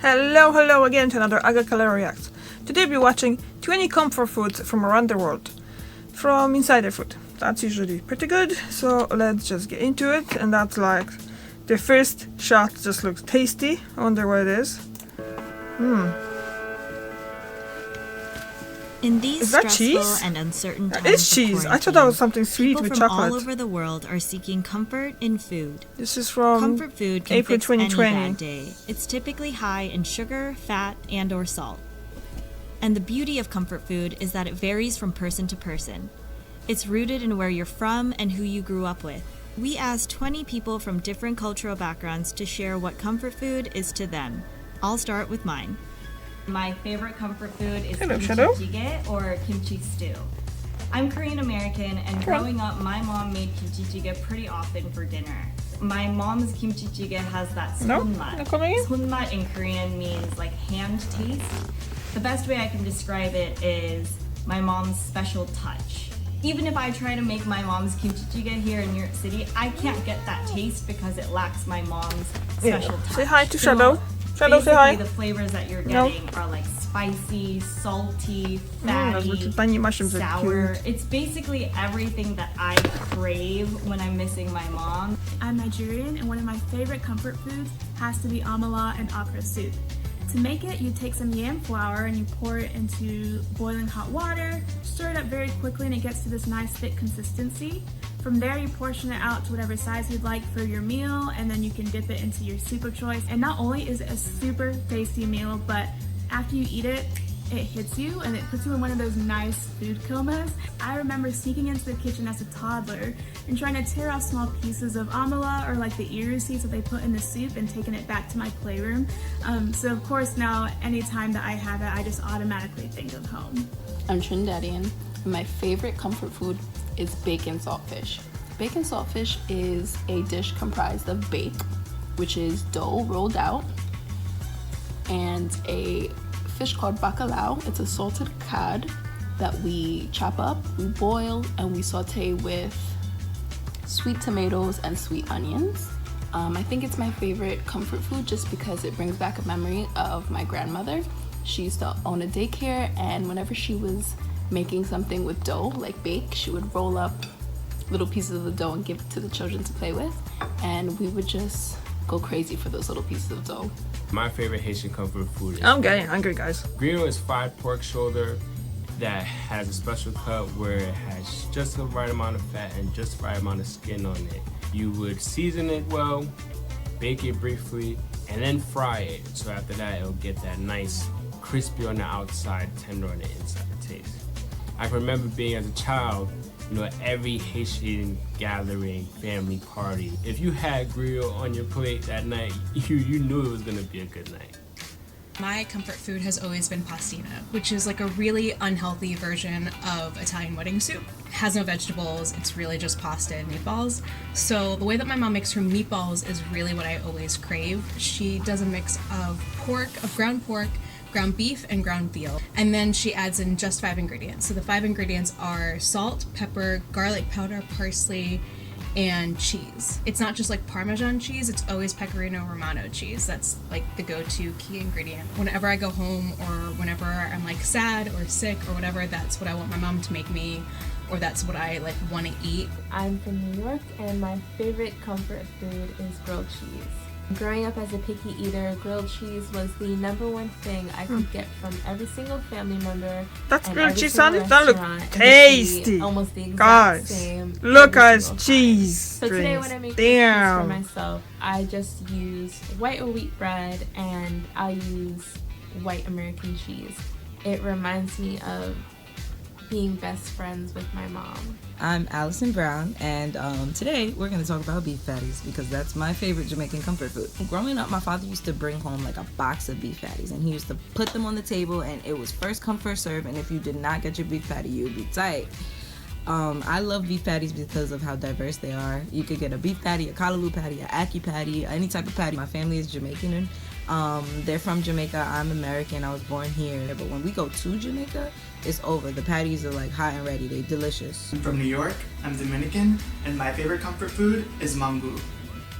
Hello again to another Agakala Reacts. Today we'll be watching 20 comfort foods from around the world. From Insider Food. That's usually pretty good, so let's just get into it. And that's like, the first shot just looks tasty. I wonder what it is. In these Is that stressful cheese? and uncertain times That is cheese. I thought that was something sweet people with from chocolate. all over the world are seeking comfort in food. This is from Comfort food can April fix 2020. any bad day. It's typically high in sugar, fat, and or salt. And the beauty of comfort food is that it varies from person to person. It's rooted in where you're from and who you grew up with. We asked 20 people from different cultural backgrounds to share what comfort food is to them. I'll start with mine. My favorite comfort food is Hello, kimchi Shadow. jjigae or kimchi stew. I'm Korean American, and growing up, my mom made kimchi jjigae pretty often for dinner. My mom's kimchi jjigae has that No? sunmat. Not coming in? Sunmat in Korean means like hand taste. The best way I can describe it is my mom's special touch. Even if I try to make my mom's kimchi jjigae here in New York City, I can't get that taste because it lacks my mom's special touch. Say hi to So, Shadow. Shadow, say hi. basically, the flavors that you're No. getting are like spicy, salty, fatty, those little tiny mushrooms are sour. cute. It's basically everything that I crave when I'm missing my mom. I'm Nigerian, and one of my favorite comfort foods has to be amala and okra soup. To make it, you take some yam flour and you pour it into boiling hot water, stir it up very quickly, and it gets to this nice thick consistency. From there, you portion it out to whatever size you'd like for your meal, and then you can dip it into your soup of choice. And not only is it a super tasty meal, but after you eat it, it hits you and it puts you in one of those nice food comas. I remember sneaking into the kitchen as a toddler and trying to tear off small pieces of amala or like the ear seeds that they put in the soup and taking it back to my playroom. So of course now, anytime that I have it, I just automatically think of home. I'm Trinidadian, and my favorite comfort food is bacon saltfish. Bacon saltfish is a dish comprised of bake, which is dough rolled out, and a fish called bacalao. It's a salted cod that we chop up, we boil, and we saute with sweet tomatoes and sweet onions. I think it's my favorite comfort food just because it brings back a memory of my grandmother. She used to own a daycare, and whenever she was making something with dough, like bake, she would roll up little pieces of the dough and give it to the children to play with, and we would just go crazy for those little pieces of dough. My favorite Haitian comfort food is I'm getting hungry, guys. griot is fried pork shoulder that has a special cut where it has just the right amount of fat and just the right amount of skin on it. You would season it well, bake it briefly, and then fry it. So after that, it'll get that nice crispy on the outside, tender on the inside taste. I can remember being as a child, every Haitian gathering, family party, if you had griot on your plate that night, you knew it was gonna be a good night. My comfort food has always been pastina, which is like a really unhealthy version of Italian wedding soup. It has no vegetables, it's really just pasta and meatballs. So the way that my mom makes her meatballs is really what I always crave. She does a mix of ground pork, ground beef, and ground veal. And then she adds in just 5 ingredients. So the 5 ingredients are salt, pepper, garlic powder, parsley, and cheese. It's not just like Parmesan cheese, it's always Pecorino Romano cheese. That's like the go-to key ingredient. Whenever I go home or whenever I'm like sad or sick or whatever, that's what I want my mom to make me, or that's what I like want to eat. I'm from New York, and my favorite comfort food is grilled cheese. Growing up as a picky eater, grilled cheese was the #1 thing I could get from every single family member. That's and grilled every cheese, single son. That looks restaurant, and it'd be tasty. Almost the exact Guys, same. look every guys, single time. cheese So today when I make cheese for Damn. myself, I just use white or wheat bread, and I use white American cheese. It reminds me of being best friends with my mom. I'm Allison Brown, and today we're going to talk about beef patties because that's my favorite Jamaican comfort food. Growing up, my father used to bring home like a box of beef patties, and he used to put them on the table, and it was first come, first serve, and if you did not get your beef patty, you would be tight. I love beef patties because of how diverse they are. You could get a beef patty, a callaloo patty, a ackee patty, any type of patty. My family is Jamaican. They're from Jamaica. I'm American. I was born here. But when we go to Jamaica, it's over. The patties are like hot and ready. They're delicious. I'm from New York. I'm Dominican, and my favorite comfort food is mango.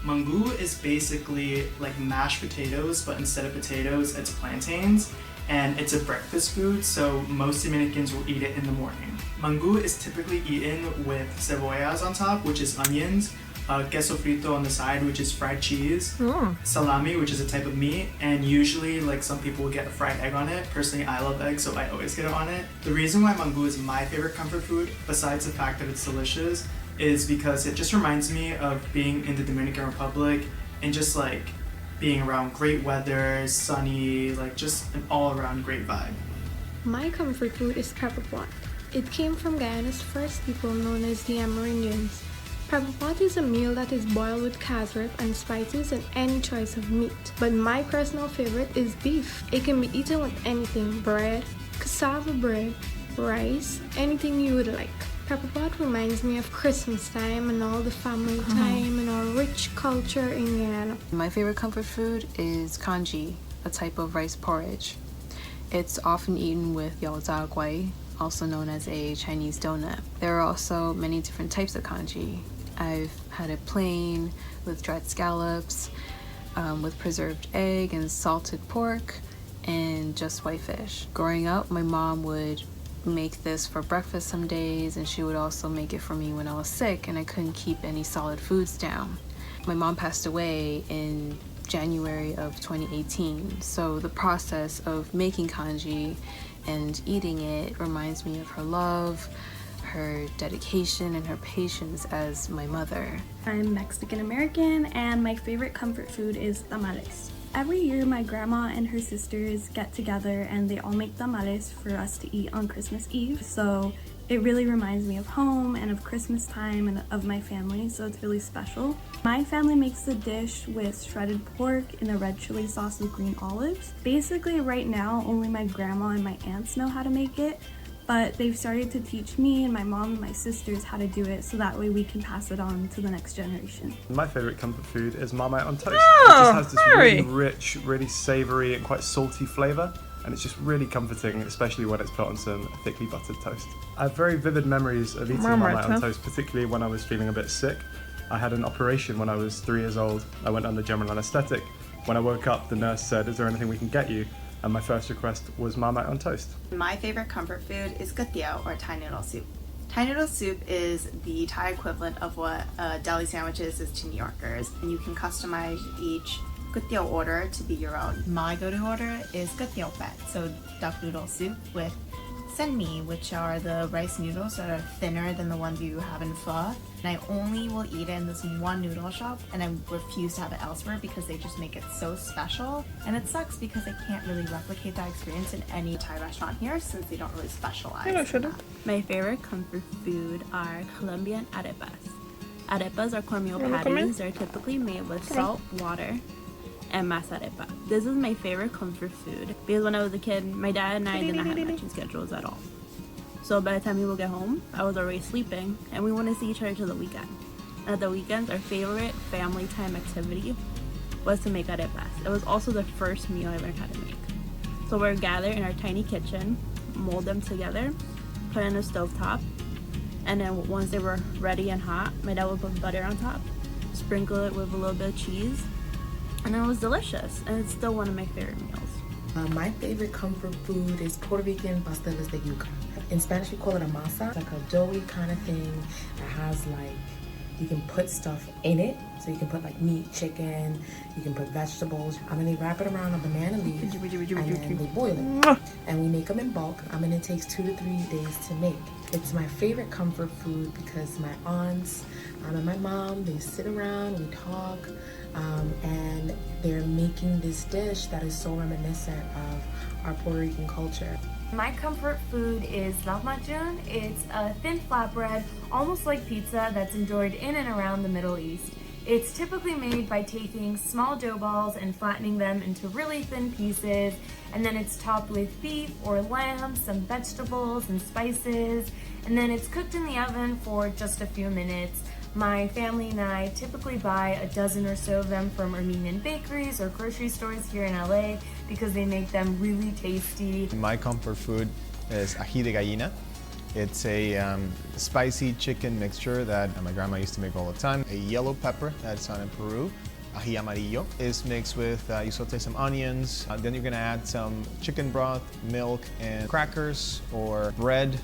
Mangu is basically like mashed potatoes, but instead of potatoes, it's plantains. And it's a breakfast food, so most Dominicans will eat it in the morning. Mangu is typically eaten with cebollas on top, which is onions, queso frito on the side, which is fried cheese, salami, which is a type of meat, and usually like some people will get a fried egg on it. Personally, I love eggs, so I always get it on it. The reason why mangu is my favorite comfort food, besides the fact that it's delicious, is because it just reminds me of being in the Dominican Republic and just like being around great weather, sunny, like just an all-around great vibe. My comfort food is pepper pot. It came from Guyana's first people known as the Amerindians. Pepper pot is a meal that is boiled with casserole and spices and any choice of meat. But my personal favorite is beef. It can be eaten with anything: bread, cassava bread, rice, anything you would like. Pepper pot reminds me of Christmas time and all the family time and our rich culture in Guyana. My favorite comfort food is congee, a type of rice porridge. It's often eaten with yao zha guai, also known as a Chinese donut. There are also many different types of congee. I've had it plain, with dried scallops, with preserved egg and salted pork, and just white fish. Growing up, my mom would make this for breakfast some days, and she would also make it for me when I was sick and I couldn't keep any solid foods down. My mom passed away in January of 2018, so the process of making congee and eating it reminds me of her love, her dedication, and her patience as my mother. I'm Mexican American, and my favorite comfort food is tamales. Every year my grandma and her sisters get together and they all make tamales for us to eat on Christmas Eve. So it really reminds me of home and of Christmas time and of my family, so it's really special. My family makes the dish with shredded pork in a red chili sauce with green olives. Basically right now only my grandma and my aunts know how to make it, but they've started to teach me and my mom and my sisters how to do it, so that way we can pass it on to the next generation. My favourite comfort food is Marmite on toast. It just has this really rich, really savoury and quite salty flavour, and it's just really comforting, especially when it's put on some thickly buttered toast. I have very vivid memories of eating Marmite on toast, particularly when I was feeling a bit sick. I had an operation when I was 3 years old. I went under general anaesthetic. When I woke up, the nurse said, "Is there anything we can get you?" And my first request was Marmite on toast. My favorite comfort food is gutiao, or Thai noodle soup. Thai noodle soup is the Thai equivalent of what deli sandwiches is to New Yorkers. And you can customize each gutiao order to be your own. My go-to order is gutiao pet, so duck noodle soup with senmi, which are the rice noodles that are thinner than the ones you have in pho. And I only will eat it in this one noodle shop, and I refuse to have it elsewhere because they just make it so special. And it sucks because I can't really replicate that experience in any Thai restaurant here since they don't really specialize in that. My favorite comfort food are Colombian arepas. Arepas are cornmeal patties. They're typically made with salt, water, and masarepa. This is my favorite comfort food because when I was a kid, my dad and I did not have matching schedules at all. So by the time we would get home, I was already sleeping, and we wouldn't see each other till the weekend. And at the weekends, our favorite family time activity was to make arepas. It was also the first meal I learned how to make. So we're gathered in our tiny kitchen, mold them together, put it in a stovetop, and then once they were ready and hot, my dad would put butter on top, sprinkle it with a little bit of cheese, and it was delicious, and it's still one of my favorite meals. My favorite comfort food is Puerto Rican pasteles de yuca. In Spanish we call it a masa. It's like a doughy kind of thing that has like, you can put stuff in it. So you can put like meat, chicken, you can put vegetables. And then they wrap it around a banana leaf and then they boil it. And we make them in bulk. And it takes 2 to 3 days to make. It's my favorite comfort food because my aunts and my mom, they sit around, we talk, and they're making this dish that is so reminiscent of our Puerto Rican culture. My comfort food is lahmacun. It's a thin flatbread, almost like pizza, that's enjoyed in and around the Middle East. It's typically made by taking small dough balls and flattening them into really thin pieces, and then it's topped with beef or lamb, some vegetables and spices, and then it's cooked in the oven for just a few minutes. My family and I typically buy a dozen or so of them from Armenian bakeries or grocery stores here in LA because they make them really tasty. My comfort food is ají de gallina. It's a spicy chicken mixture that my grandma used to make all the time. A yellow pepper that's found in Peru. Ají amarillo is mixed with, you saute some onions, then you're gonna add some chicken broth, milk, and crackers or bread.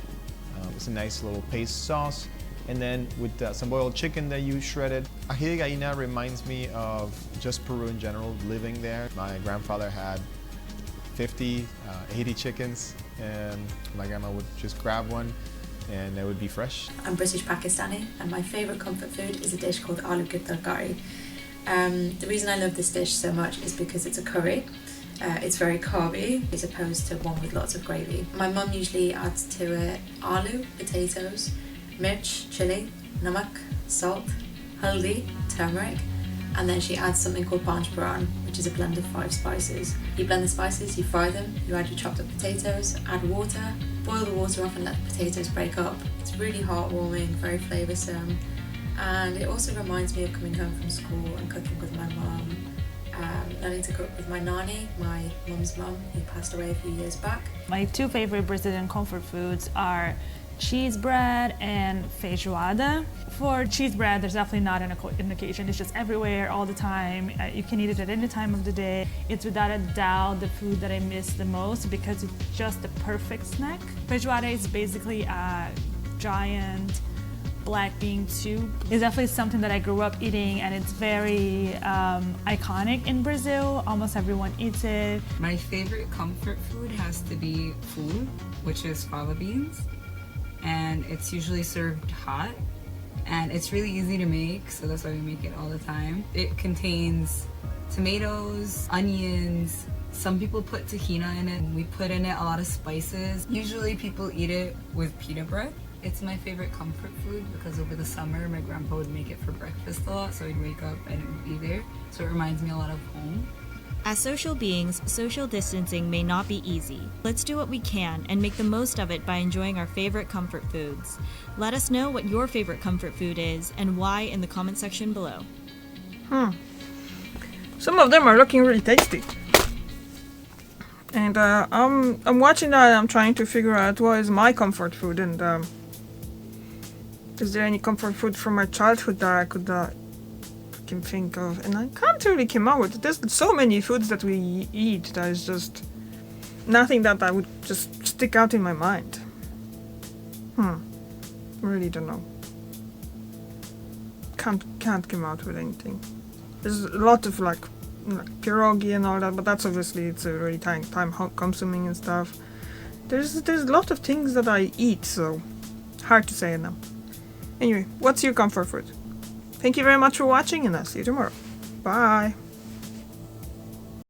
It's a nice little paste sauce. And then with some boiled chicken that you shredded. Ají de gallina reminds me of just Peru in general, living there. My grandfather had 50, 80 chickens, and my grandma would just grab one and it would be fresh. I'm British Pakistani, and my favourite comfort food is a dish called aloo ki tarkari. The reason I love this dish so much is because it's a curry. It's very carby as opposed to one with lots of gravy. My mum usually adds to it aloo, potatoes, mirch, chili, namak, salt, haldi, turmeric, and then she adds something called banj puran, which is a blend of 5 spices. You blend the spices, you fry them, you add your chopped up potatoes, add water, boil the water off and let the potatoes break up. It's really heartwarming, very flavoursome, and it also reminds me of coming home from school and cooking with my mum, learning to cook with my nanny, my mum's mum, who passed away a few years back. My 2 favorite Brazilian comfort foods are cheese bread and feijoada. For cheese bread, there's definitely not an occasion. It's just everywhere all the time. You can eat it at any time of the day. It's without a doubt the food that I miss the most because it's just the perfect snack. Feijoada is basically a giant black bean soup. It's definitely something that I grew up eating, and it's very iconic in Brazil. Almost everyone eats it. My favorite comfort food has to be food, which is fava beans. And it's usually served hot, and it's really easy to make, so that's why we make it all the time. It contains tomatoes, onions, some people put tahina in it, and we put in it a lot of spices. Usually people eat it with pita bread. It's my favorite comfort food because over the summer my grandpa would make it for breakfast a lot, so we'd wake up and it would be there, so it reminds me a lot of home. As social beings, social distancing may not be easy. Let's do what we can and make the most of it by enjoying our favorite comfort foods. Let us know what your favorite comfort food is and why in the comment section below. Some of them are looking really tasty. And I'm watching that and I'm trying to figure out what is my comfort food, and is there any comfort food from my childhood that I could can think of, and I can't really come out with it. There's so many foods that we eat that is just nothing that I would just stick out in my mind. Really don't know. Can't come out with anything. There's a lot of like pierogi and all that, but that's obviously it's really time consuming and stuff. There's a lot of things that I eat, so hard to say now. Anyway, what's your comfort food? Thank you very much for watching, and I'll see you tomorrow. Bye!